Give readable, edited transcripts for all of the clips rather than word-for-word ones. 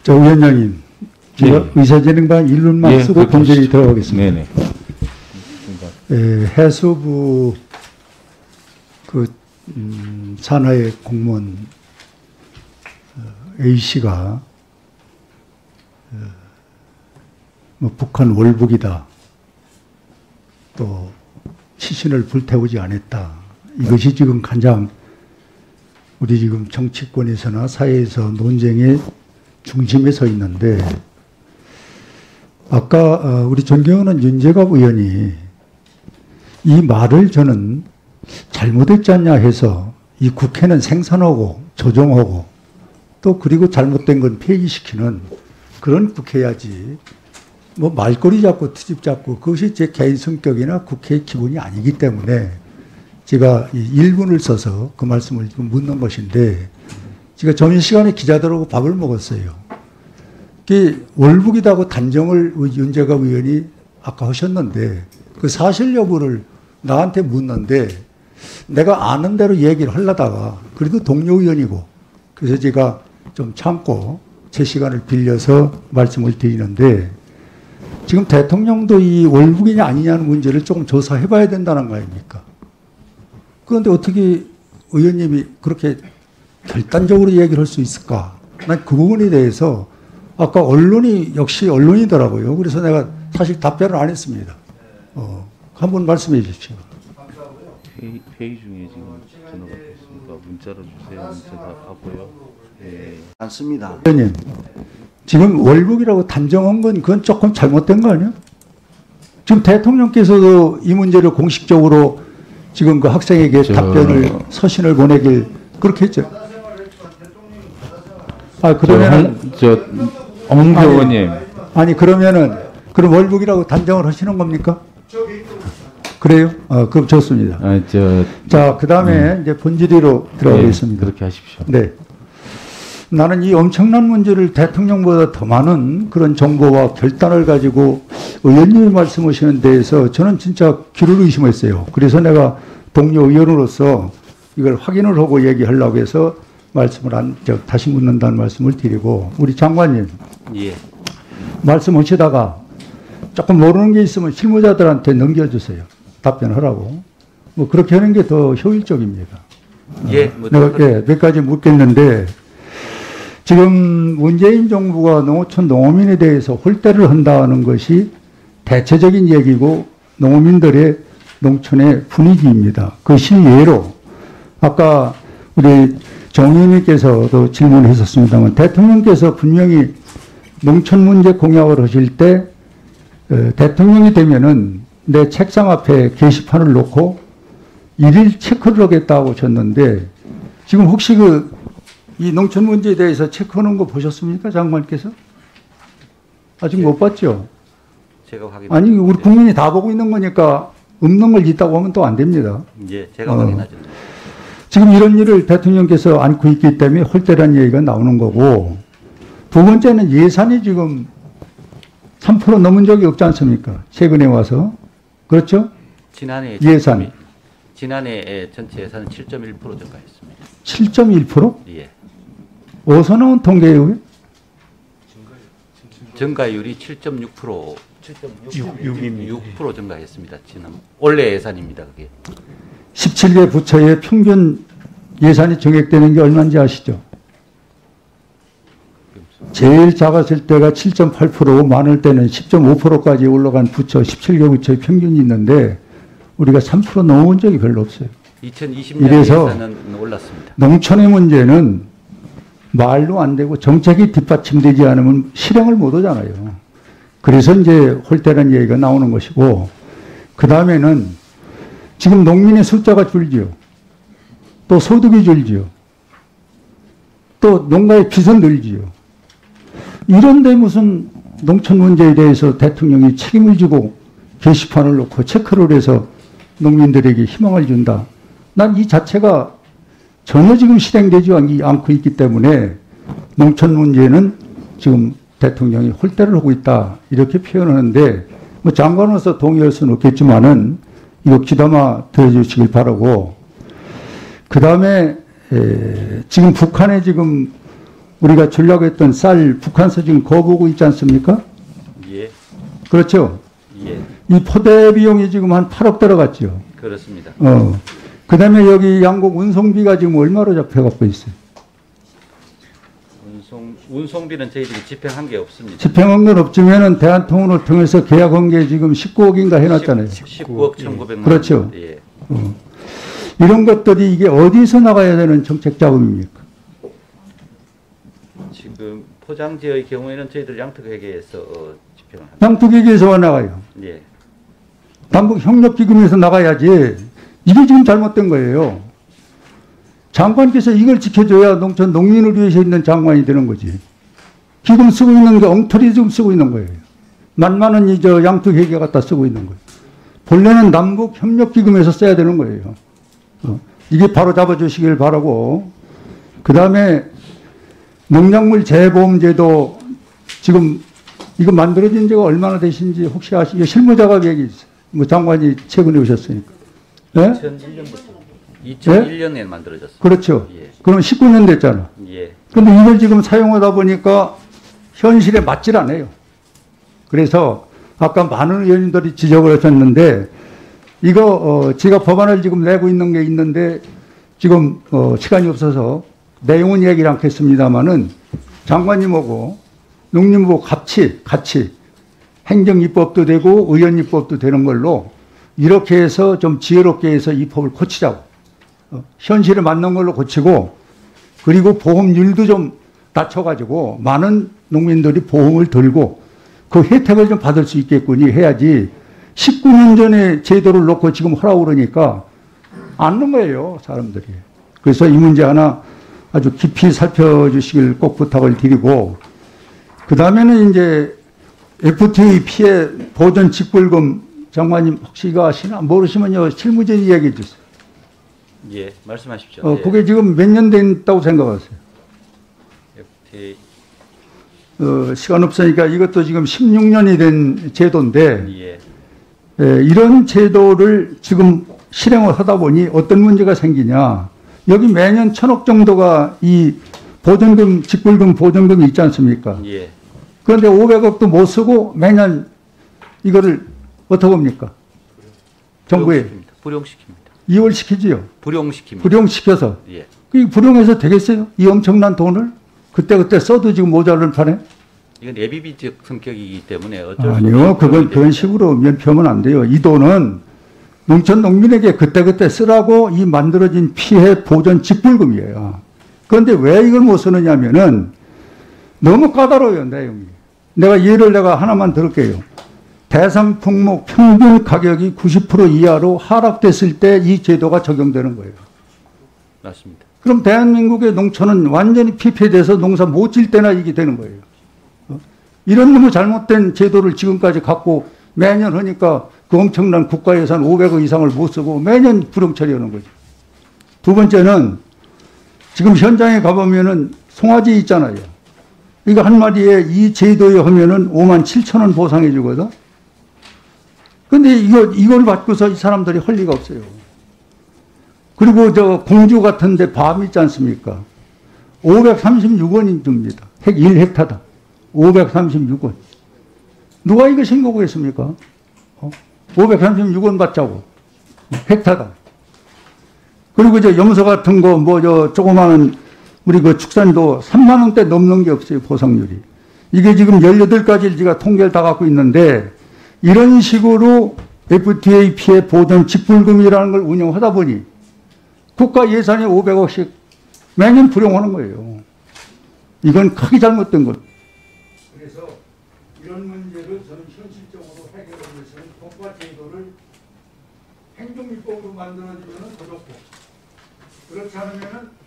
저 위원장님, 제가 네. 의사진행반 1분만 예, 쓰고 본질이 들어가겠습니다. 네네. 해수부 산하의 공무원 A씨가 뭐 북한 월북이다, 또 시신을 불태우지 않았다. 이것이 지금 가장 우리 지금 정치권에서나 사회에서 논쟁의 중심에 서 있는데, 아까 우리 존경하는 윤재갑 의원이 이 말을 저는 잘못했지 않냐 해서, 이 국회는 생산하고 조정하고 또 그리고 잘못된 건 폐기시키는 그런 국회야지, 뭐 말꼬리 잡고 트집 잡고 그것이 제 개인 성격이나 국회의 기본이 아니기 때문에 제가 이 1분을 써서 그 말씀을 지금 묻는 것인데, 제가 점심시간에 기자들하고 밥을 먹었어요. 월북이다고 단정을 윤재갑 의원이 아까 하셨는데, 그 사실 여부를 나한테 묻는데 내가 아는 대로 얘기를 하려다가 그래도 동료 의원이고, 그래서 제가 좀 참고 제 시간을 빌려서 말씀을 드리는데, 지금 대통령도 이 월북이냐 아니냐는 문제를 조금 조사해 봐야 된다는 거 아닙니까? 그런데 어떻게 의원님이 그렇게 결단적으로 얘기를 할 수 있을까? 난 그 부분에 대해서 아까 언론이 역시 언론이더라고요. 그래서 내가 사실 답변을 안 했습니다. 한번 말씀해 주십시오. 회의 중에 지금 전화가 왔으니까 문자로 주세요. 문자 하고요. 네. 않습니다. 의원님, 지금 월북이라고 단정한 건 그건 조금 잘못된 거 아니야? 지금 대통령께서도 이 문제를 공식적으로 지금 그 학생에게 답변을 서신을 보내길 그렇게 했죠. 그러면 엄문표 의원님. 아니 그러면은 그럼 월북이라고 단정을 하시는 겁니까? 그래요? 그럼 좋습니다. 자, 그 다음에 이제 본질의로 들어가겠습니다. 네, 그렇게 하십시오. 네. 나는 이 엄청난 문제를 대통령보다 더 많은 그런 정보와 결단을 가지고 의원님이 말씀하시는 데에서 저는 진짜 귀를 의심했어요. 그래서 내가 동료 의원으로서 이걸 확인을 하고 얘기하려고 해서 다시 묻는다는 말씀을 드리고, 우리 장관님. 예. 말씀하시다가 조금 모르는 게 있으면 실무자들한테 넘겨주세요. 답변하라고. 뭐 그렇게 하는 게 더 효율적입니다. 예. 내가 몇 가지 묻겠는데, 지금 문재인 정부가 농어촌 농어민에 대해서 홀대를 한다는 것이 대체적인 얘기고 농어민들의 농촌의 분위기입니다. 그 실예로 아까 우리 정 의원님께서도 질문하셨습니다만, 대통령께서 분명히 농촌 문제 공약을 하실 때 대통령이 되면은 내 책상 앞에 게시판을 놓고 일일 체크를 하겠다고 하셨는데, 지금 혹시 이 농촌 문제에 대해서 체크하는 거 보셨습니까, 장관께서? 아직 못 봤죠? 제가 확인. 아니, 우리 국민이 다 보고 있는 거니까 없는 걸 있다고 하면 또 안 됩니다. 예, 제가 확인하죠. 지금 이런 일을 대통령께서 안고 있기 때문에 홀대라는 얘기가 나오는 거고, 두 번째는 예산이 지금 3% 넘은 적이 없지 않습니까? 최근에 와서. 그렇죠? 지난해 예산. 지난해 전체 예산은 7.1% 증가했습니다. 7.1%? 예. 어디서 나온 통계예요? 증가율이 7.6%, 6% 증가했습니다. 올해 예산입니다, 그게. 17개 부처의 평균 예산이 증액되는 게 얼마인지 아시죠? 제일 작았을 때가 7.8%고 많을 때는 10.5%까지 올라간 부처 17개 부처의 평균이 있는데 우리가 3% 넘어온 적이 별로 없어요. 2020년 이래서 예산은 올랐습니다. 농촌의 문제는 말로 안 되고 정책이 뒷받침되지 않으면 실행을 못 하잖아요. 그래서 이제 홀대라는 얘기가 나오는 것이고, 그 다음에는 지금 농민의 숫자가 줄지요. 또 소득이 줄지요. 또 농가의 빚은 늘지요. 이런데 무슨 농촌 문제에 대해서 대통령이 책임을 지고 게시판을 놓고 체크를 해서 농민들에게 희망을 준다. 난 이 자체가 전혀 지금 실행되지 않고 있기 때문에 농촌 문제는 지금 대통령이 홀대를 하고 있다, 이렇게 표현하는데, 뭐 장관으로서 동의할 수는 없겠지만은 이거 귀담아 들어주시길 바라고, 그 다음에 지금 북한에 지금 우리가 주려고 했던 쌀 북한서 지금 거부하고 있지 않습니까? 예, 그렇죠. 예, 이 포대 비용이 지금 한 8억 들어갔죠. 그렇습니다. 그 다음에 여기 양곡 운송비가 지금 얼마로 잡혀갖고 있어요? 운송비는 저희들이 집행한 게 없습니다. 집행한 건 없지만은 대한통운을 통해서 계약한 게 지금 19억인가 해놨잖아요. 19억 1,900만 원. 그렇죠. 예. 이런 것들이 이게 어디서 나가야 되는 정책 자금입니까? 지금 포장지의 경우에는 저희들 양특회계에서 집행을 합니다. 양특위에서 나가요. 예. 남북협력기금에서 나가야지. 이게 지금 잘못된 거예요. 장관께서 이걸 지켜줘야 농촌 농민을 위해서 있는 장관이 되는 거지. 기금 쓰고 있는 게 엉터리 지금 쓰고 있는 거예요. 만만은 이저 양특회계 갖다 쓰고 있는 거예요. 본래는 남북협력기금에서 써야 되는 거예요. 이게 바로 잡아주시길 바라고. 그 다음에 농작물 재보험제도 지금 이거 만들어진 지가 얼마나 되신지 혹시 아시죠? 실무자가 얘기 있어요. 뭐 장관이 최근에 오셨으니까. 네? 2001년부터. 2001년에 만들어졌습니다. 그렇죠. 예. 그럼 19년 됐잖아. 예. 근데 이걸 지금 사용하다 보니까 현실에 맞질 않아요. 그래서 아까 많은 의원님들이 지적을 하셨는데 이거 제가 법안을 지금 내고 있는 게 있는데 지금 시간이 없어서 내용은 얘기를 않겠습니다만은 장관님하고 농림부하고 같이 행정입법도 되고 의원입법도 되는 걸로 이렇게 해서 좀 지혜롭게 해서 이 법을 고치자고. 현실에 맞는 걸로 고치고 그리고 보험률도 좀 낮춰가지고 많은 농민들이 보험을 들고 그 혜택을 좀 받을 수 있겠군요. 해야지 19년 전에 제도를 놓고 지금 하라고 그러니까 안 넣은 거예요. 사람들이. 그래서 이 문제 하나 아주 깊이 살펴주시길 꼭 부탁을 드리고 그 다음에는 이제 FTA 피해 보전 직불금 장관님 혹시 이거 아시나? 모르시면요. 실무진 이야기해 주세요. 예, 말씀하십시오. 그게 지금 몇 년 됐다고 생각하세요? FTA. 시간 없으니까 이것도 지금 16년이 된 제도인데 예. 이런 제도를 지금 실행을 하다 보니 어떤 문제가 생기냐. 여기 매년 1,000억 정도가 이 보전금, 직불금 보전금이 있지 않습니까? 예. 그런데 500억도 못 쓰고 매년 이거를 어떻게 합니까? 정부에 불용시킵니다. 이월시키지요. 불용시킵니다. 불용시켜서. 예. 그 불용해서 되겠어요? 이 엄청난 돈을? 그때 써도 지금 모자른 판에? 이건 예비비적 성격이기 때문에 어쩔 수 없이 아니요. 그런 식으로 면피하면 안 돼요. 이 돈은 농촌 농민에게 그때 쓰라고 이 만들어진 피해 보전 직불금이에요. 그런데 왜 이걸 못 쓰느냐면은 너무 까다로워요, 내용이. 내가 하나만 들을게요. 대상 품목 평균 가격이 90% 이하로 하락됐을 때 이 제도가 적용되는 거예요. 맞습니다. 그럼 대한민국의 농촌은 완전히 피폐돼서 농사 못 질 때나 이게 되는 거예요. 이런 너무 잘못된 제도를 지금까지 갖고 매년 하니까 그 엄청난 국가 예산 500억 이상을 못 쓰고 매년 불용 처리하는 거죠. 두 번째는 지금 현장에 가보면은 송아지 있잖아요. 이거 한 마리에 이 제도에 하면은 57,000원 보상해 주거든. 근데 이걸 받고서 이 사람들이 할 리가 없어요. 그리고 저 공주 같은데 밤 있지 않습니까? 536원이 줍니다. 1헥타다. 536원. 누가 이거 신고하겠습니까? 536원 받자고. 헥타다. 그리고 저 염소 같은 거, 조그마한 우리 그 축산도 3만원대 넘는 게 없어요, 보상률이. 이게 지금 18가지를 제가 통계를 다 갖고 있는데, 이런 식으로 FTA 피해 보전 직불금이라는 걸 운영하다 보니, 국가 예산이 500억씩 매년 불용하는 거예요. 이건 크게 잘못된 것. 그래서 이런 문제를 저는 현실적으로 해결하기 위해서는 국가 제도를 행정입법으로 만들어주면 더 좋고, 그렇지 않으면은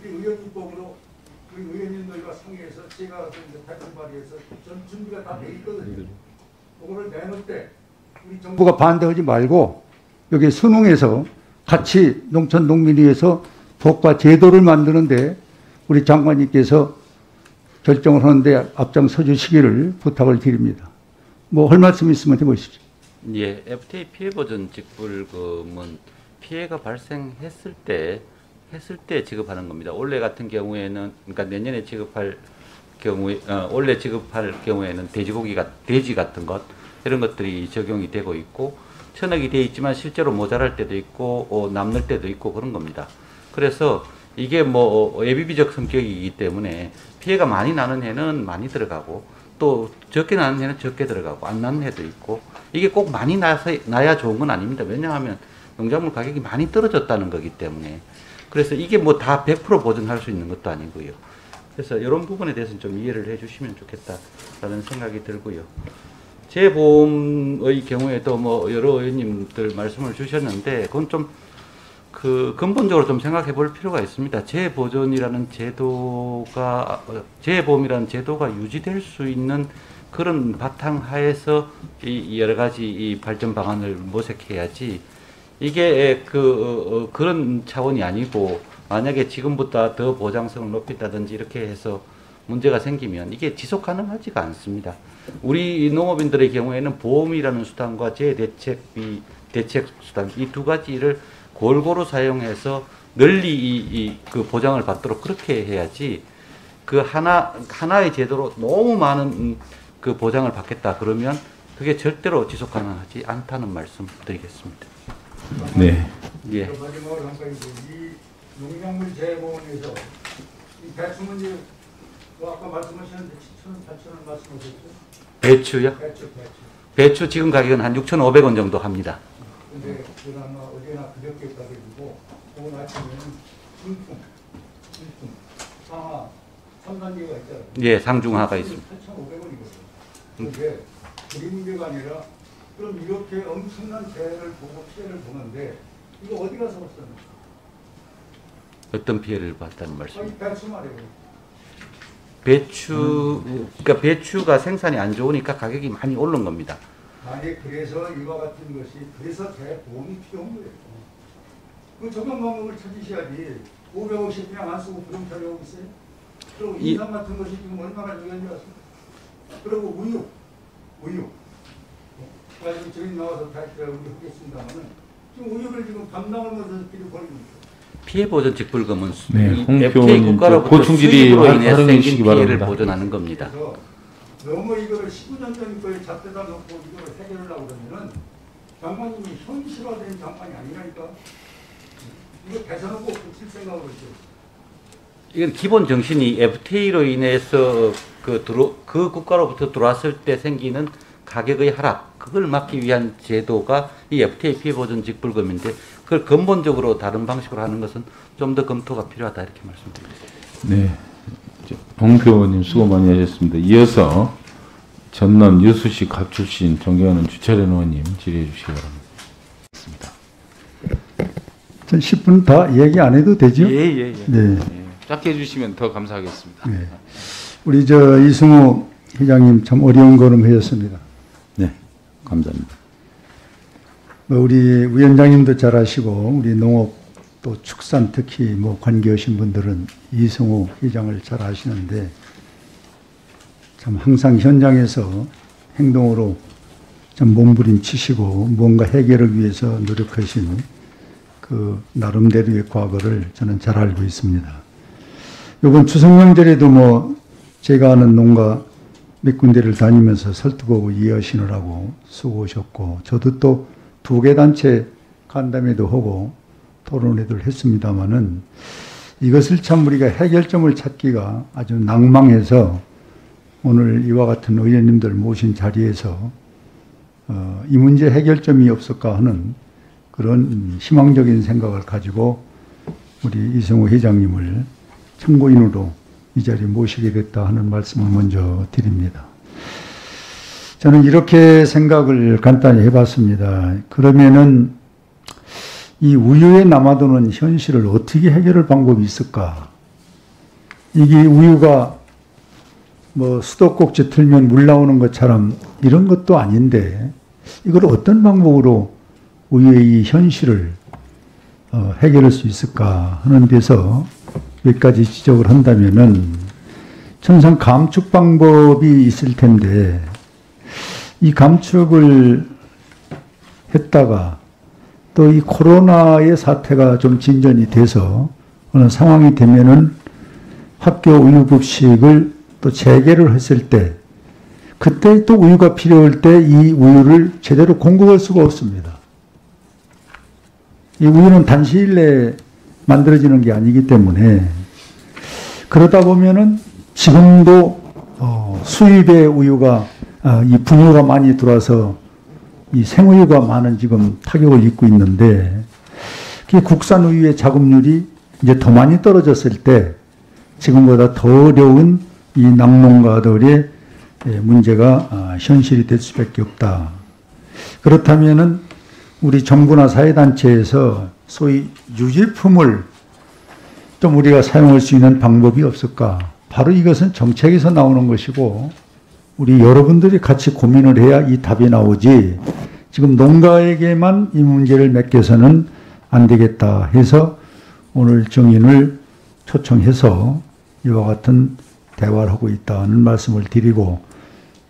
우리 의원입법으로 우리 의원님들과 상의해서 제가 대표 발의해서 전 준비가 다 돼 있거든요. 그거를 내놓을 때 우리 정부가 반대하지 말고 여기 순응해서 같이 농촌 농민을 위해서 법과 제도를 만드는데 우리 장관님께서 결정을 하는데 앞장서 주시기를 부탁을 드립니다. 할 말씀 있으면 해보시죠. 예, FTA 피해 보전 직불금은 피해가 발생했을 때 했을 때 지급하는 겁니다. 올해 같은 경우에는 그러니까 내년에 지급할 경우에 올해 지급할 경우에는 돼지 같은 것 이런 것들이 적용이 되고 있고 천억이 돼 있지만 실제로 모자랄 때도 있고 남는 때도 있고 그런 겁니다. 그래서 이게 뭐 예비비적 성격이기 때문에 피해가 많이 나는 해는 많이 들어가고 또 적게 나는 해는 적게 들어가고 안 나는 해도 있고 이게 꼭 많이 나야 좋은 건 아닙니다. 왜냐하면 농작물 가격이 많이 떨어졌다는 거기 때문에 그래서 이게 뭐 다 100% 보전할 수 있는 것도 아니고요. 그래서 이런 부분에 대해서는 좀 이해를 해주시면 좋겠다라는 생각이 들고요. 재보험의 경우에도 뭐 여러 의원님들 말씀을 주셨는데 그건 좀 그 근본적으로 좀 생각해 볼 필요가 있습니다. 재보존이라는 제도가 재보험이라는 제도가 유지될 수 있는 그런 바탕 하에서 이 여러 가지 이 발전 방안을 모색해야지 이게 그런 차원이 아니고 만약에 지금보다 더 보장성을 높인다든지 이렇게 해서 문제가 생기면 이게 지속 가능하지가 않습니다. 우리 농업인들의 경우에는 보험이라는 수단과 재대책비, 대책 수단 이 두 가지를 골고루 사용해서 널리 그 보장을 받도록 그렇게 해야지 그 하나의 제도로 너무 많은 그 보장을 받겠다 그러면 그게 절대로 지속 가능하지 않다는 말씀 드리겠습니다. 네. 예. 마지막으로 한 가지 이 농작물 재보험에서 이 배추 문제 아까 말씀하셨는데 7,000원, 8,000원 말씀하셨죠? 배추요? 배추 지금 가격은 한 6,500원 정도 합니다. 근데 그나마 어제나 그저께 가지고 오늘 아침에는 중풍, 상하 3단계가 있잖아요. 예, 상중하가 있습니다. 8,500원이거든요. 그런데 그게 문제가 아니라 그럼 이렇게 엄청난 재해를 보고 피해를 보는데 이거 어디 가서 봤습니까? 어떤 피해를 봤다는 말씀? 아니 배추 말이에요. 그러니까 배추가 생산이 안 좋으니까 가격이 많이 오른 겁니다. 아니 그래서 이와 같은 것이 그래서 재보험이 필요한 거예요. 그 적용 방법을 찾으셔야지 550 그냥 안 쓰고 부정 처리하고 있어요. 그리고 인삼 같은 것이 지금 얼마나 중요한지 아십니까? 그리고 우유. 지금 저희 나와서 다시 우리 하겠습니다만은 지금 우유를 지금 감당을 못해서 필요 버리고 있어요. 피해 보전 직불금은 네, FTA 국가로부터 고충질이 수입으로 인해 활용해 생긴 주시기 피해를 바랍니다. 보전하는 겁니다. 너무 이거를 19년 전 거에 잡대다 놓고 이거를 해결하려고 그러면은 장관님이 현실화된 장관이 아니라니까. 이거 대사놓고 고칠 생각으로 있어요. 이건 기본 정신이 FTA로 인해서 그 국가로부터 들어왔을 때 생기는 가격의 하락, 그걸 막기 위한 제도가 이 FTA 피해 보전 직불금인데 그걸 근본적으로 다른 방식으로 하는 것은 좀 더 검토가 필요하다 이렇게 말씀드립니다. 네. 홍표 의원님 수고 많이 하셨습니다. 이어서 전남 여수시 갑 출신 존경하는 주철현 의원님 질의해 주시기 바랍니다. 전 10분 다 얘기 안 해도 되죠? 예. 네. 짧게 해주시면 더 감사하겠습니다. 네. 우리 이승우 회장님 참 어려운 걸음하셨습니다. 네, 감사합니다. 우리 위원장님도 잘 아시고 우리 농업 또 축산 특히 뭐 관계하신 분들은 이승우 회장을 잘 아시는데 참 항상 현장에서 행동으로 참 몸부림치시고 뭔가 해결을 위해서 노력하신 그 나름대로의 과거를 저는 잘 알고 있습니다. 이번 추석 명절에도 뭐 제가 아는 농가 몇 군데를 다니면서 설득하고 이해하시느라고 수고하셨고 저도 또 2개 단체 간담회도 하고 토론회도 했습니다마는 이것을 참 우리가 해결점을 찾기가 아주 낭망해서 오늘 이와 같은 의원님들 모신 자리에서 이 문제 해결점이 없을까 하는 그런 희망적인 생각을 가지고 우리 이승우 회장님을 참고인으로 이 자리에 모시게 됐다 하는 말씀을 먼저 드립니다. 저는 이렇게 생각을 간단히 해봤습니다. 그러면은 이 우유에 남아도는 현실을 어떻게 해결할 방법이 있을까? 이게 우유가 뭐 수도꼭지 틀면 물 나오는 것처럼 이런 것도 아닌데 이걸 어떤 방법으로 우유의 이 현실을 해결할 수 있을까 하는 데서 몇 가지 지적을 한다면은 천상 감축 방법이 있을 텐데 이 감축을 했다가 또 이 코로나의 사태가 좀 진전이 돼서 어느 상황이 되면은 학교 우유급식을 또 재개를 했을 때 그때 또 우유가 필요할 때 이 우유를 제대로 공급할 수가 없습니다. 이 우유는 단시일 내에 만들어지는 게 아니기 때문에 그러다 보면은 지금도 수입의 우유가 이 분유가 많이 들어와서 이 생우유가 많은 지금 타격을 입고 있는데 국산 우유의 자급률이 이제 더 많이 떨어졌을 때 지금보다 더 어려운 이 낙농가들의 문제가 현실이 될 수밖에 없다. 그렇다면은 우리 정부나 사회단체에서 소위 유제품을 좀 우리가 사용할 수 있는 방법이 없을까? 바로 이것은 정책에서 나오는 것이고 우리 여러분들이 같이 고민을 해야 이 답이 나오지 지금 농가에게만 이 문제를 맡겨서는 안 되겠다 해서 오늘 정인을 초청해서 이와 같은 대화를 하고 있다는 말씀을 드리고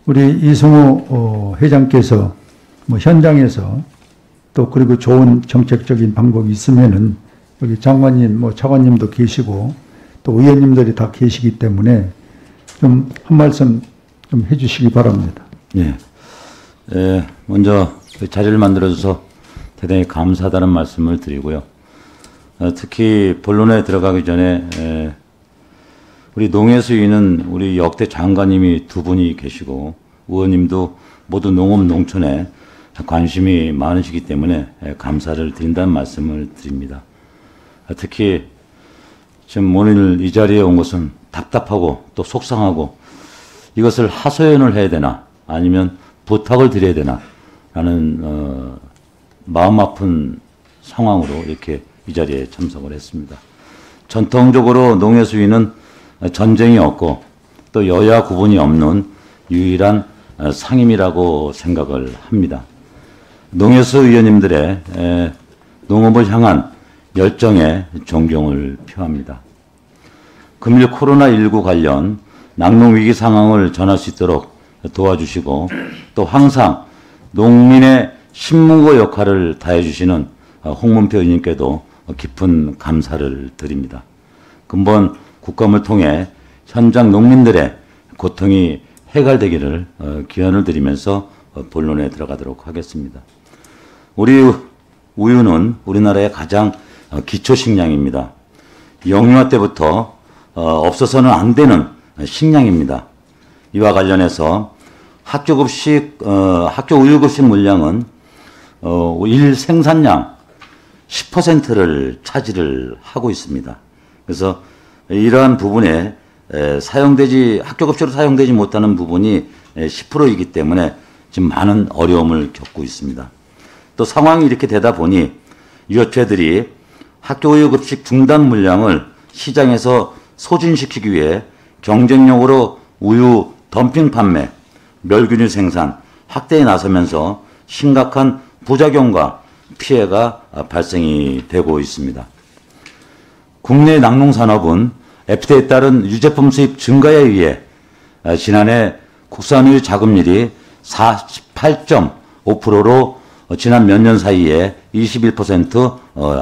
우리 이승우 회장께서 뭐 현장에서 또 그리고 좋은 정책적인 방법이 있으면은 여기 장관님, 뭐 차관님도 계시고 또 의원님들이 다 계시기 때문에 좀 한 말씀 좀 해주시기 바랍니다. 예. 먼저 자리를 만들어줘서 대단히 감사하다는 말씀을 드리고요. 특히 본론에 들어가기 전에 우리 농해수위는 우리 역대 장관님이 두 분이 계시고 의원님도 모두 농업 농촌에 관심이 많으시기 때문에 감사를 드린다는 말씀을 드립니다. 특히 지금 오늘 이 자리에 온 것은 답답하고 또 속상하고 이것을 하소연을 해야 되나 아니면 부탁을 드려야 되나 라는 마음 아픈 상황으로 이렇게 이 자리에 참석을 했습니다. 전통적으로 농해수위는 전쟁이 없고 또 여야 구분이 없는 유일한 상임이라고 생각을 합니다. 농해수 의원님들의 농업을 향한 열정에 존경을 표합니다. 금일 코로나19 관련 낙농위기 상황을 전할 수 있도록 도와주시고 또 항상 농민의 신문고 역할을 다해주시는 홍문표 의원님께도 깊은 감사를 드립니다. 근본 국감을 통해 현장 농민들의 고통이 해결되기를 기원을 드리면서 본론에 들어가도록 하겠습니다. 우리 우유는 우리나라의 가장 기초 식량입니다. 영유아 때부터 없어서는 안 되는 식량입니다. 이와 관련해서 학교 우유급식 물량은 일 생산량 10%를 차지를 하고 있습니다. 그래서 이러한 부분에 학교 급식으로 사용되지 못하는 부분이 10%이기 때문에 지금 많은 어려움을 겪고 있습니다. 또 상황이 이렇게 되다 보니 유업체들이 학교 우유 급식 중단 물량을 시장에서 소진시키기 위해 경쟁력으로 우유 덤핑 판매, 멸균일 생산, 확대에 나서면서 심각한 부작용과 피해가 발생이 되고 있습니다. 국내 낙농산업은 FTA에 따른 유제품 수입 증가에 의해 지난해 국산우유 자급률이 48.5%로 지난 몇 년 사이에 21%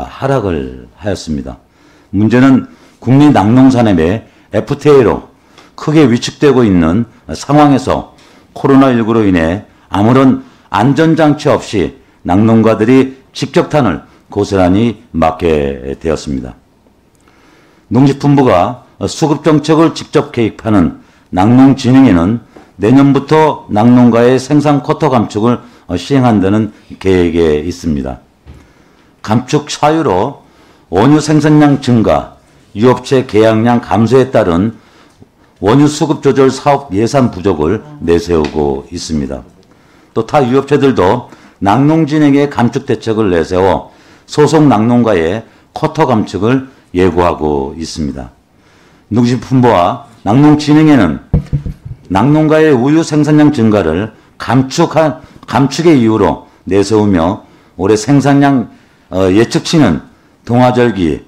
하락을 하였습니다. 문제는 국내 낙농산업의 FTA로 크게 위축되고 있는 상황에서 코로나19로 인해 아무런 안전장치 없이 낙농가들이 직격탄을 고스란히 맞게 되었습니다. 농식품부가 수급정책을 직접 개입하는 낙농진흥회는 내년부터 낙농가의 생산 쿼터 감축을 시행한다는 계획에 있습니다. 감축 사유로 원유 생산량 증가, 유업체 계약량 감소에 따른 원유 수급 조절 사업 예산 부족을 내세우고 있습니다. 또 타 유업체들도 낙농진흥의 감축 대책을 내세워 소속 낙농가의 쿼터 감축을 예고하고 있습니다. 농식품부와 낙농진흥회는 낙농가의 우유 생산량 증가를 감축의 이유로 내세우며 올해 생산량 예측치는 동아절기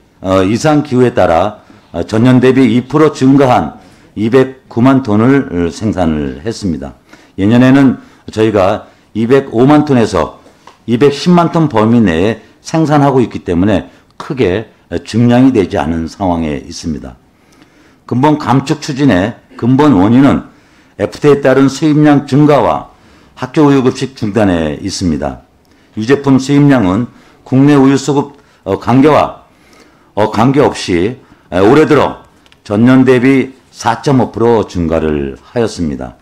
이상 기후에 따라 전년 대비 2% 증가한 209만 톤을 생산을 했습니다. 예년에는 저희가 205만 톤에서 210만 톤 범위 내에 생산하고 있기 때문에 크게 증량이 되지 않은 상황에 있습니다. 근본 감축 추진의 근본 원인은 FTA에 따른 수입량 증가와 학교 우유 급식 중단에 있습니다. 유제품 수입량은 국내 우유 수급 관계없이 올해 들어 전년 대비 4.5% 증가를 하였습니다.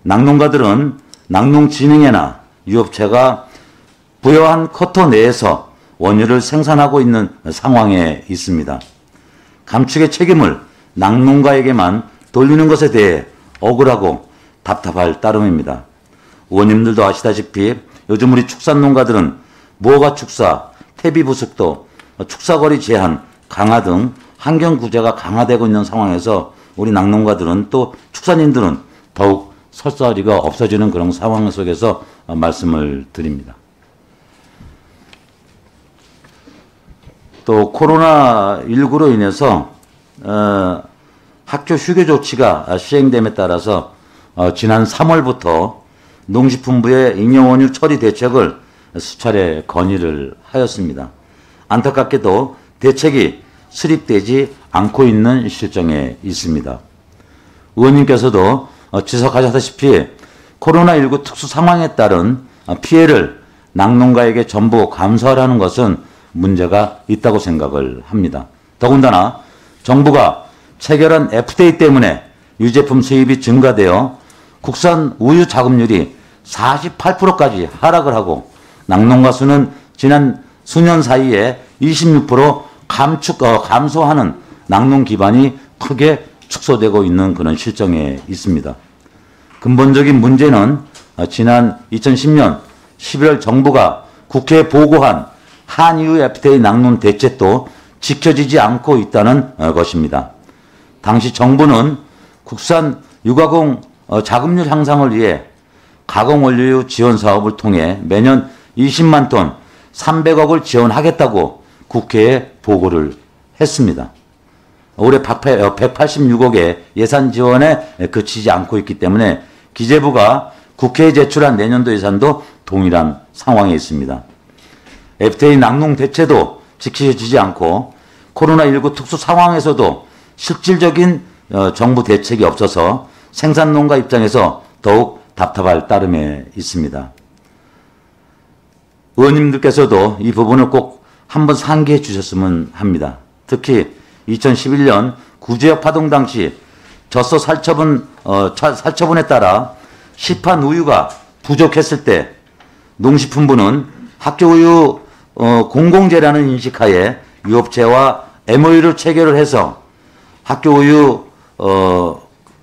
낙농가들은 낙농진흥회나 유업체가 부여한 쿼터 내에서 원유를 생산하고 있는 상황에 있습니다. 감축의 책임을 낙농가에게만 돌리는 것에 대해 억울하고 답답할 따름입니다. 의원님들도 아시다시피 요즘 우리 축산농가들은 무허가 축사, 퇴비 부습도, 축사거리 제한, 강화 등 환경 구제가 강화되고 있는 상황에서 우리 낙농가들은 또 축산인들은 더욱 설사리가 없어지는 그런 상황 속에서 말씀을 드립니다. 또 코로나19로 인해서 학교 휴교 조치가 시행됨에 따라서 지난 3월부터 농식품부의 잉여원유 처리 대책을 수차례 건의를 하였습니다. 안타깝게도 대책이 수립되지 않고 있는 실정에 있습니다. 의원님께서도 지적하셨다시피 코로나19 특수 상황에 따른 피해를 낙농가에게 전부 감수하라는 것은 문제가 있다고 생각을 합니다. 더군다나 정부가 체결한 FTA 때문에 유제품 수입이 증가되어 국산 우유 자급률이 48%까지 하락을 하고 낙농가 수는 지난 수년 사이에 26% 감소하는 낙농 기반이 크게 축소되고 있는 그런 실정에 있습니다. 근본적인 문제는 지난 2010년 11월 정부가 국회에 보고한 한EU FTA 낙농 대책도 지켜지지 않고 있다는 것입니다. 당시 정부는 국산 유가공 자급률 향상을 위해 가공원료 지원 사업을 통해 매년 20만 톤 300억을 지원하겠다고 국회에 보고를 했습니다. 올해 186억의 예산 지원에 그치지 않고 있기 때문에 기재부가 국회에 제출한 내년도 예산도 동일한 상황에 있습니다. FTA 낙농 대체도 지켜지지 않고 코로나19 특수 상황에서도 실질적인 정부 대책이 없어서 생산농가 입장에서 더욱 답답할 따름에 있습니다. 의원님들께서도 이 부분을 꼭 한번 상기해 주셨으면 합니다. 특히 2011년 구제역 파동 당시 젖소 살처분에 따라 시판 우유가 부족했을 때 농식품부는 학교 우유 공공재라는 인식하에 유업체와 MOU를 체결을 해서 학교 우유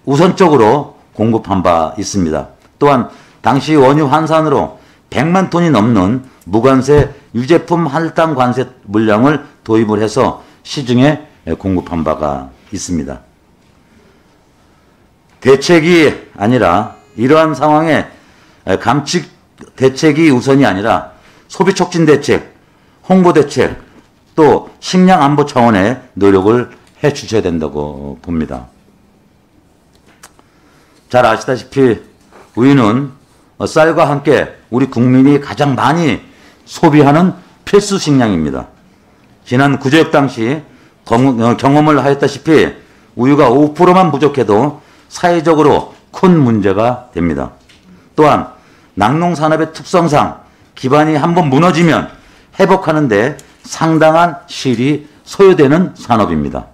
우선적으로 공급한 바 있습니다. 또한 당시 원유 환산으로 100만 톤이 넘는 무관세 유제품 할당 관세 물량을 도입을 해서 시중에 공급한 바가 있습니다. 대책이 아니라 이러한 상황에 감축 대책이 우선이 아니라 소비 촉진 대책, 홍보 대책, 또 식량 안보 차원의 노력을 해 주셔야 된다고 봅니다. 잘 아시다시피 우유는 쌀과 함께 우리 국민이 가장 많이 소비하는 필수 식량입니다. 지난 구제역 당시 경험을 하였다시피 우유가 5%만 부족해도 사회적으로 큰 문제가 됩니다. 또한 낙농산업의 특성상 기반이 한번 무너지면 회복하는 데 상당한 실이 소요되는 산업입니다.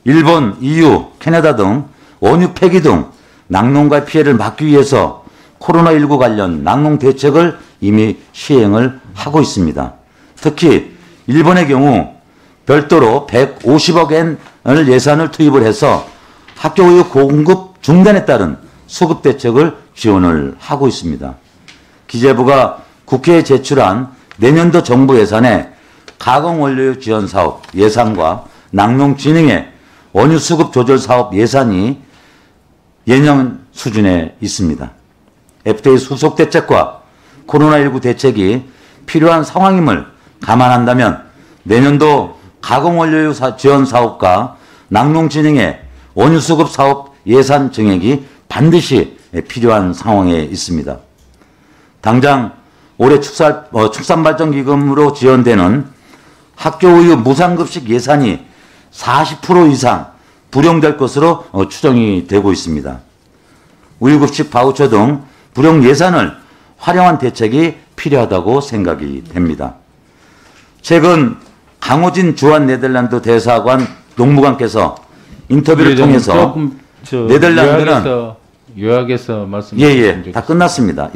일본, EU, 캐나다 등 원유 폐기 등 낙농가의 피해를 막기 위해서 코로나19 관련 낙농 대책을 이미 시행을 하고 있습니다. 특히 일본의 경우 별도로 150억 엔을 예산을 투입을 해서 학교 우유 공급 중단에 따른 수급 대책을 지원을 하고 있습니다. 기재부가 국회에 제출한 내년도 정부 예산에 가공원료 지원 사업 예산과 낙농진흥회 원유 수급 조절 사업 예산이 예년 수준에 있습니다. FTA 수속 대책과 코로나19 대책이 필요한 상황임을 감안한다면 내년도 가공원료 지원 사업과 낙농진흥회 원유 수급 사업 예산 증액이 반드시 필요한 상황에 있습니다. 당장 올해 축산발전기금으로 지원되는 학교 우유 무상급식 예산이 40% 이상 불용될 것으로 추정이 되고 있습니다. 우유급식 바우처 등 불용 예산을 활용한 대책이 필요하다고 생각이 됩니다. 최근 강호진 주한 네덜란드 대사관 농무관께서 인터뷰를 통해서 네덜란드는 요약해서 말씀. 다 끝났습니다.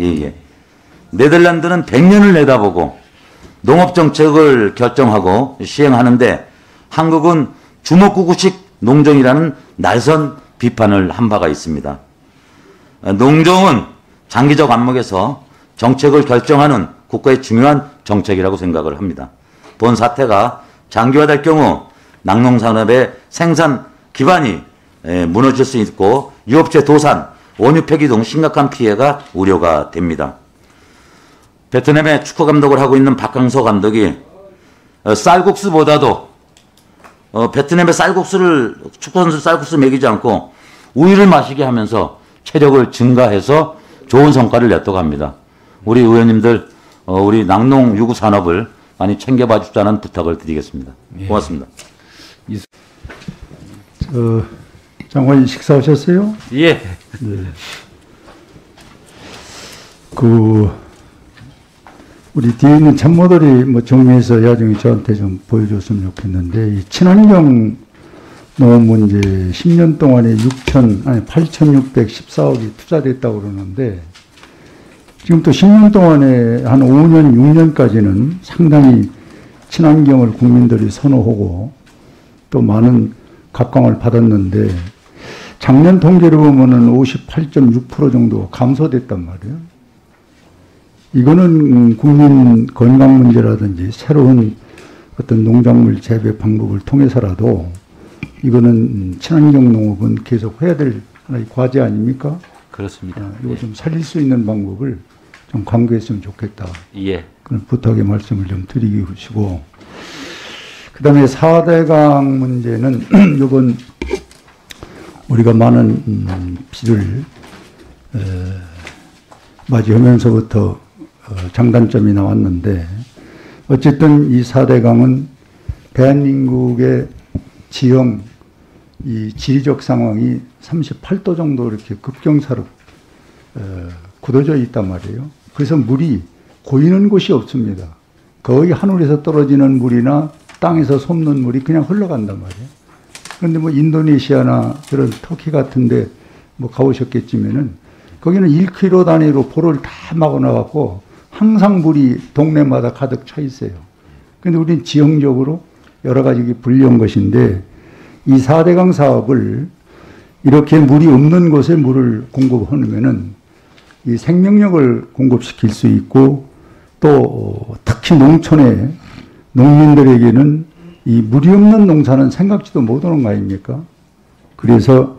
네덜란드는 100년을 내다보고 농업 정책을 결정하고 시행하는데 한국은 주먹구구식 농정이라는 날선 비판을 한 바가 있습니다. 농정은 장기적 안목에서 정책을 결정하는 국가의 중요한 정책이라고 생각을 합니다. 본 사태가 장기화될 경우 낙농산업의 생산 기반이 무너질 수 있고 유업체 도산, 원유 폐기 등 심각한 피해가 우려가 됩니다. 베트남의 축구 감독을 하고 있는 박항서 감독이 쌀국수보다도 베트남의 쌀국수를 축구선수 쌀국수 먹이지 않고 우유를 마시게 하면서 체력을 증가해서 좋은 성과를 냈다고 합니다. 우리 의원님들 우리 낙농 유구 산업을 많이 챙겨봐 주자는 부탁을 드리겠습니다. 고맙습니다. 장관님 식사하셨어요? 예. 우리 뒤에 있는 참모들이 뭐 정리해서 야중에 저한테 좀 보여줬으면 좋겠는데, 이 친환경 농업 문제 10년 동안에 8,614억이 투자됐다고 그러는데, 지금 또 10년 동안에 한 5년, 6년까지는 상당히 친환경을 국민들이 선호하고 또 많은 각광을 받았는데, 작년 통계를 보면은 58.6% 정도 감소됐단 말이에요. 이거는 국민 건강 문제라든지 새로운 어떤 농작물 재배 방법을 통해서라도 이거는 친환경 농업은 계속 해야 될 하나의 과제 아닙니까? 그렇습니다. 이거 좀 살릴 수 있는 방법을 좀 강구했으면 좋겠다. 그런 부탁의 말씀을 좀 드리시고, 그 다음에 4대강 문제는 이번 우리가 많은 비를 맞이하면서부터 장단점이 나왔는데, 어쨌든 이 4대강은 대한민국의 지형, 이 지리적 상황이 38도 정도 이렇게 급경사로 굳어져 있단 말이에요. 그래서 물이 고이는 곳이 없습니다. 거의 하늘에서 떨어지는 물이나 땅에서 솟는 물이 그냥 흘러간단 말이에요. 그런데 뭐 인도네시아나 그런 터키 같은데 뭐 가보셨겠지만은 거기는 1km 단위로 보를 다 막아놔갖고 항상 물이 동네마다 가득 차 있어요. 근데 우리는 지형적으로 여러 가지 불리한 것인데, 이 4대강 사업을 이렇게 물이 없는 곳에 물을 공급하면은 이 생명력을 공급시킬 수 있고, 또 특히 농촌의 농민들에게는 이 물이 없는 농사는 생각지도 못하는 거 아닙니까? 그래서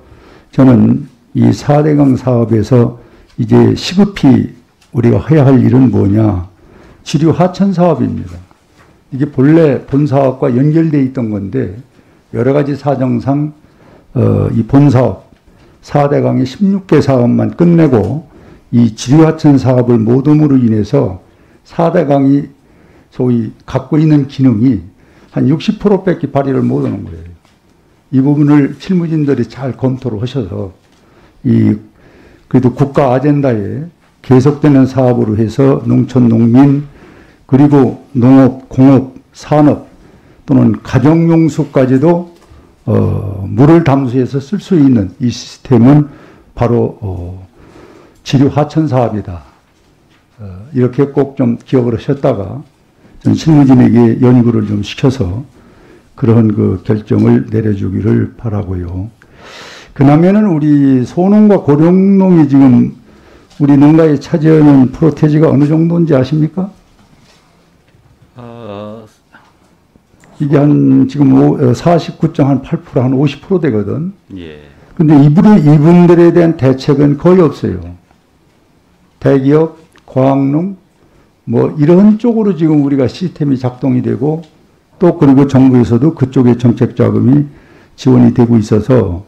저는 이 4대강 사업에서 이제 시급히 우리가 해야 할 일은 뭐냐? 지류 하천 사업입니다. 이게 본래 본 사업과 연결되어 있던 건데, 여러 가지 사정상 이 본 사업 4대강의 16개 사업만 끝내고 이 지류 하천 사업을 못 함으로 인해서 4대강이 소위 갖고 있는 기능이 한 60%밖에 발휘를 못 하는 거예요. 이 부분을 실무진들이 잘 검토를 하셔서 그래도 국가 아젠다에 계속되는 사업으로 해서 농촌 농민, 그리고 농업, 공업, 산업 또는 가정용수까지도 물을 담수해서 쓸 수 있는 이 시스템은 바로 지류 하천 사업이다. 이렇게 꼭 좀 기억을 하셨다가 전 실무진에게 연구를 좀 시켜서 그런 그 결정을 내려주기를 바라고요. 그다음에는 우리 소농과 고령농이 지금 우리 농가에 차지하는 프로테지가 어느 정도인지 아십니까? 이게 한 지금 49.8%, 한 50% 되거든. 근데 이분들에 대한 대책은 거의 없어요. 대기업, 과학농, 뭐 이런 쪽으로 지금 우리가 시스템이 작동이 되고, 또 그리고 정부에서도 그쪽에 정책 자금이 지원이 되고 있어서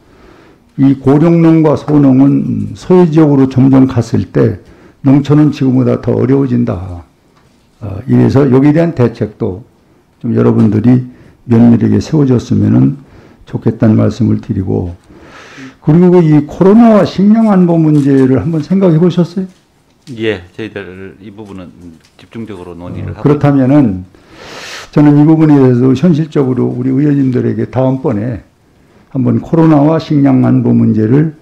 이 고령농과 소농은 소외 지역으로 점점 갔을 때 농촌은 지금보다 더 어려워진다. 이래서 여기에 대한 대책도 좀 여러분들이 면밀하게 세워줬으면 좋겠다는 말씀을 드리고, 그리고 이 코로나와 식량 안보 문제를 한번 생각해 보셨어요? 예, 저희들 이 부분은 집중적으로 논의를 하고 그렇다면은 저는 이 부분에 대해서 현실적으로 우리 의원님들에게 다음번에 한번 코로나와 식량 안보 문제를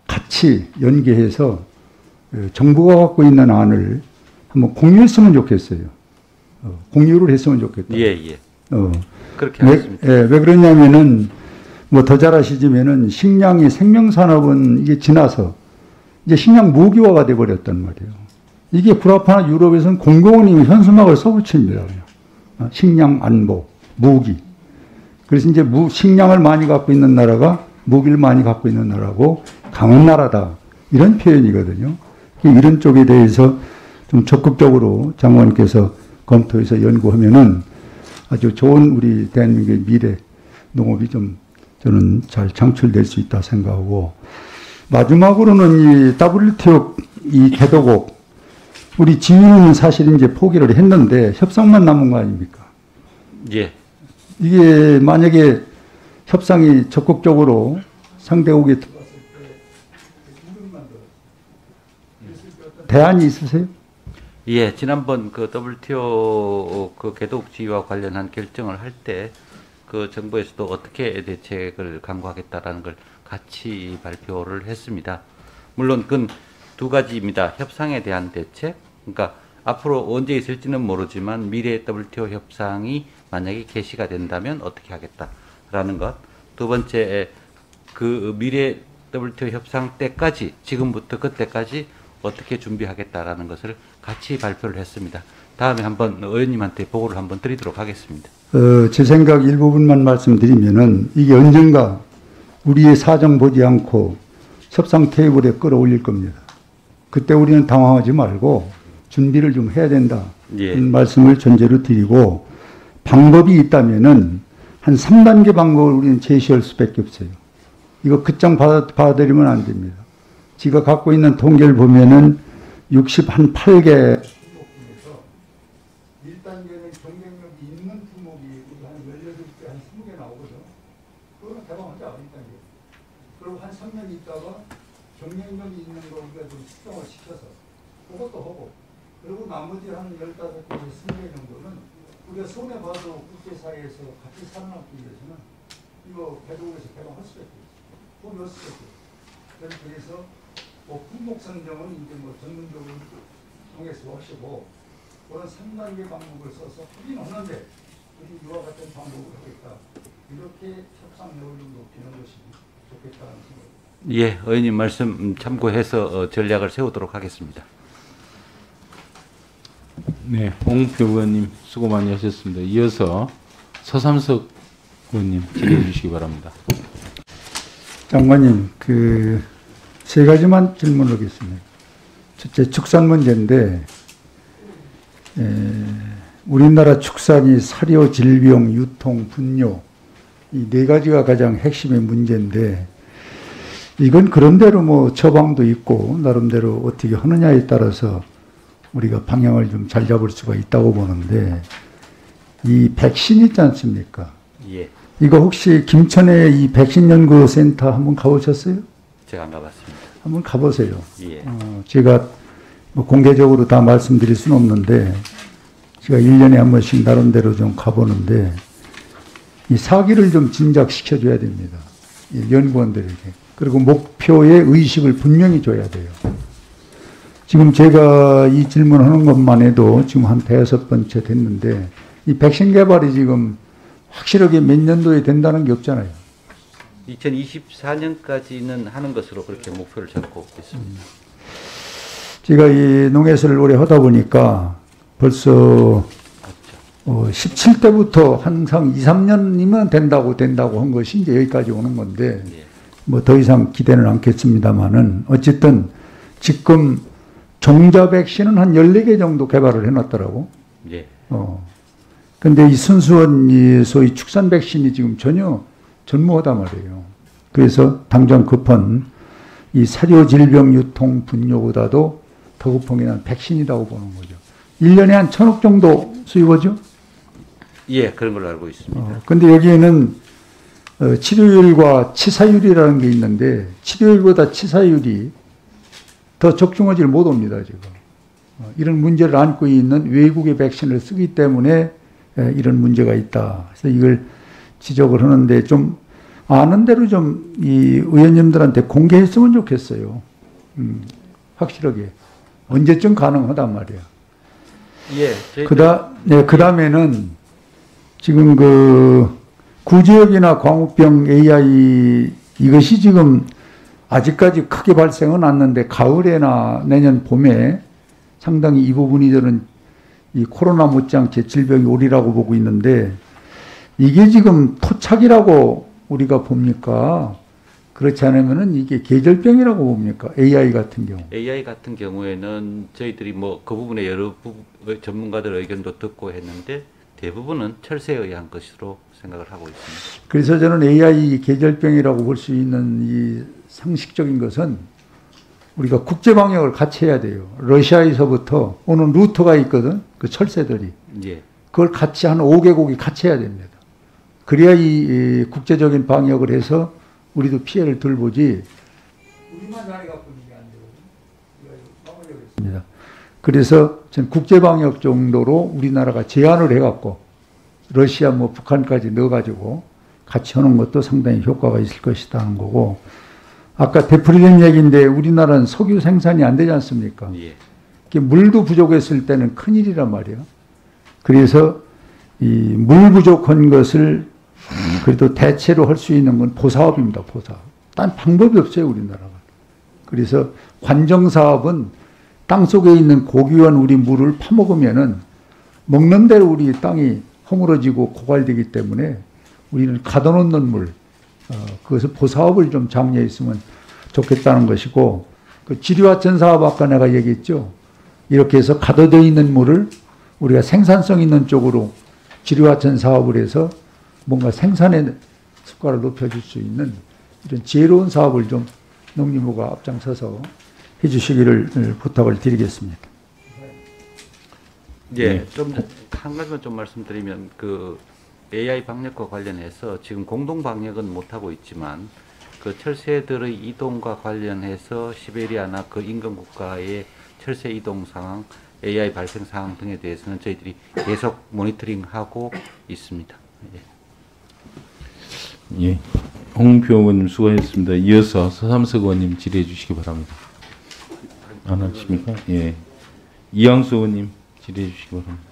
같이 연계해서 정부가 갖고 있는 안을 한번 공유했으면 좋겠어요. 공유를 했으면 좋겠다. 예, 예. 그렇게 왜, 하겠습니다. 왜 그러냐면은 뭐 더 잘 아시지만은 식량이 생명산업은 이게 지나서 이제 식량 무기화가 돼 버렸단 말이에요. 이게 불합화나 유럽에서는 공공원이 현수막을 써붙입니다. 식량 안보, 무기. 그래서 이제 식량을 많이 갖고 있는 나라가 무기를 많이 갖고 있는 나라고 강한 나라다. 이런 표현이거든요. 이런 쪽에 대해서 좀 적극적으로 장관께서 검토해서 연구하면은 아주 좋은 우리 대한민국의 미래 농업이 좀 저는 잘 창출될 수 있다 생각하고, 마지막으로는 이 WTO 이 개도국 우리 지위는 사실 이제 포기를 했는데 협상만 남은 거 아닙니까? 예. 이게 만약에 협상이 적극적으로 상대국에 들어갔을 때 대안이 있으세요? 예, 지난번 그 WTO 그 개도국 지위와 관련한 결정을 할 때 그 정부에서도 어떻게 대책을 강구하겠다라는 걸 같이 발표를 했습니다. 물론 그건 두 가지입니다. 협상에 대한 대책, 그러니까 앞으로 언제 있을지는 모르지만 미래 WTO 협상이 만약에 개시가 된다면 어떻게 하겠다라는 것. 두 번째, 그 미래 WTO 협상 때까지, 지금부터 그때까지 어떻게 준비하겠다라는 것을 같이 발표를 했습니다. 다음에 한번 의원님한테 보고를 한번 드리도록 하겠습니다. 제 생각 일부분만 말씀드리면은 이게 언젠가 우리의 사정 보지 않고 협상 테이블에 끌어올릴 겁니다. 그때 우리는 당황하지 말고 준비를 좀 해야 된다. 예. 이런 말씀을 전제로 드리고, 방법이 있다면은 한 3단계 방법을 우리는 제시할 수밖에 없어요. 이거 끝장 받아들이면 안 됩니다. 지가 갖고 있는 통계를 보면은 68개 1단계는 경쟁력이 있는 품목이 한 18개, 한 20개 나오거든. 그거는 개방하지 않은 단계. 그리고 한 3년 있다가 경쟁력이 있는 거 우리가 좀 측정을 시켜서 그것도 하고, 그리고 나머지 한 15개, 20개 정도는 우리가 손해봐도 국제사회에서 같이 살아남기 위해서는 이거 개도국에서 개방할 수밖에 없어요. 또 몇 수밖에 없어요. 그래서 뭐 품목 선정은 이제 뭐 전문적으로 통해서 하시고, 그런 3단계 방법을 써서 하긴 하는데 우리 이와 같은 방법을 하겠다. 이렇게 협상력을 좀 높이는 것이 좋겠다는 생각입니다. 예, 의원님 말씀 참고해서 전략을 세우도록 하겠습니다. 네, 홍표 의원님 수고 많이 하셨습니다. 이어서 서삼석 의원님 질의해 주시기 바랍니다. 장관님, 세 가지만 질문하겠습니다. 첫째, 축산 문제인데, 우리나라 축산이 사료, 질병, 유통, 분뇨, 이 네 가지가 가장 핵심의 문제인데, 이건 그런대로 뭐 처방도 있고 나름대로 어떻게 하느냐에 따라서 우리가 방향을 좀 잘 잡을 수가 있다고 보는데, 이 백신 있지 않습니까? 예, 이거 혹시 김천에 이 백신 연구 센터 한번 가보셨어요? 제가 안 가봤습니다. 한번 가보세요. 예. 제가 뭐 공개적으로 다 말씀드릴 수는 없는데, 제가 1년에 한 번씩 나름대로 좀 가보는데, 이 사기를 좀 진작시켜줘야 됩니다. 이 연구원들에게. 그리고 목표의 의식을 분명히 줘야 돼요. 지금 제가 이 질문하는 것만 해도 지금 한 5번째 됐는데, 이 백신 개발이 지금 확실하게 몇 년도에 된다는 게 없잖아요. 2024년까지는 하는 것으로 그렇게 목표를 잡고 있습니다. 제가 이 농해설을 오래 하다 보니까 벌써 17대부터 항상 2, 3년이면 된다고 한 것이 이제 여기까지 오는 건데, 예. 뭐 더 이상 기대는 않겠습니다만은, 어쨌든 지금 종자 백신은 한 14개 정도 개발을 해놨더라고. 예. 근데 이 순수한 이 소위 축산 백신이 지금 전혀 전무하단 말이에요. 그래서 당장 급한 이 사료, 질병, 유통, 분뇨보다도 더 급한 게 난 백신이라고 보는 거죠. 1년에 한 1,000억 정도 수입하죠? 예, 그런 걸로 알고 있습니다. 근데 여기에는 치료율과 치사율이라는 게 있는데 치료율보다 치사율이 더 적중하지 못합니다. 지금 이런 문제를 안고 있는 외국의 백신을 쓰기 때문에 이런 문제가 있다. 그래서 이걸 지적을 하는데 좀 아는 대로 좀 이 의원님들한테 공개했으면 좋겠어요. 확실하게 언제쯤 가능하단 말이야. 예, 그다음에는 지금 그 구제역이나 광우병 AI 이것이 지금 아직까지 크게 발생은 않는데 가을에나 내년 봄에 상당히 이 부분이 저는 이 코로나 못지않게 질병이 오리라고 보고 있는데 이게 지금 토착이라고 우리가 봅니까? 그렇지 않으면은 이게 계절병이라고 봅니까? AI 같은 경우. AI 같은 경우에는 저희들이 뭐 그 부분에 여러 전문가들 의견도 듣고 했는데 대부분은 철새에 의한 것으로 생각을 하고 있습니다. 그래서 저는 AI 계절병이라고 볼 수 있는 이 상식적인 것은 우리가 국제 방역을 같이 해야 돼요. 러시아에서부터 오는 루트가 있거든. 그 철새들이. 예. 그걸 같이 한 5개국이 같이 해야 됩니다. 그래야 이 국제적인 방역을 해서 우리도 피해를 덜 보지. 우리만 자리 갖고 있는 게 안 되거든요. 그래서 전 국제 방역 정도로 우리나라가 제안을 해갖고 러시아 뭐 북한까지 넣어가지고 같이 하는 것도 상당히 효과가 있을 것이다 하는 거고 아까 되풀이된 얘기인데 우리나라는 석유 생산이 안 되지 않습니까? 예. 물도 부족했을 때는 큰일이란 말이에요. 그래서 이 물 부족한 것을 그래도 대체로 할 수 있는 건 보사업입니다. 보사업. 딴 방법이 없어요. 우리나라가. 그래서 관정사업은 땅속에 있는 고귀한 우리 물을 파먹으면은 먹는 대로 우리 땅이 허물어지고 고갈되기 때문에 우리는 가둬놓는 물, 그것을 보사업을 좀 장려했으면 좋겠다는 것이고, 그 지류하천 사업 아까 내가 얘기했죠. 이렇게 해서 가둬져 있는 물을 우리가 생산성 있는 쪽으로 지류하천 사업을 해서 뭔가 생산의 습관을 높여줄 수 있는 이런 지혜로운 사업을 좀 농림부가 앞장서서 해주시기를 부탁을 드리겠습니다. 예, 좀 한 가지만 좀 말씀드리면 그 AI 방역과 관련해서 지금 공동 방역은 못 하고 있지만 그 철새들의 이동과 관련해서 시베리아나 그 인근 국가의 철새 이동 상황, AI 발생 상황 등에 대해서는 저희들이 계속 모니터링하고 있습니다. 예. 예. 홍표 의원님 수고하셨습니다. 이어서 서삼석 의원님 질의해 주시기 바랍니다. 안 하십니까? 예. 이양수 의원님 질의해 주시기 바랍니다.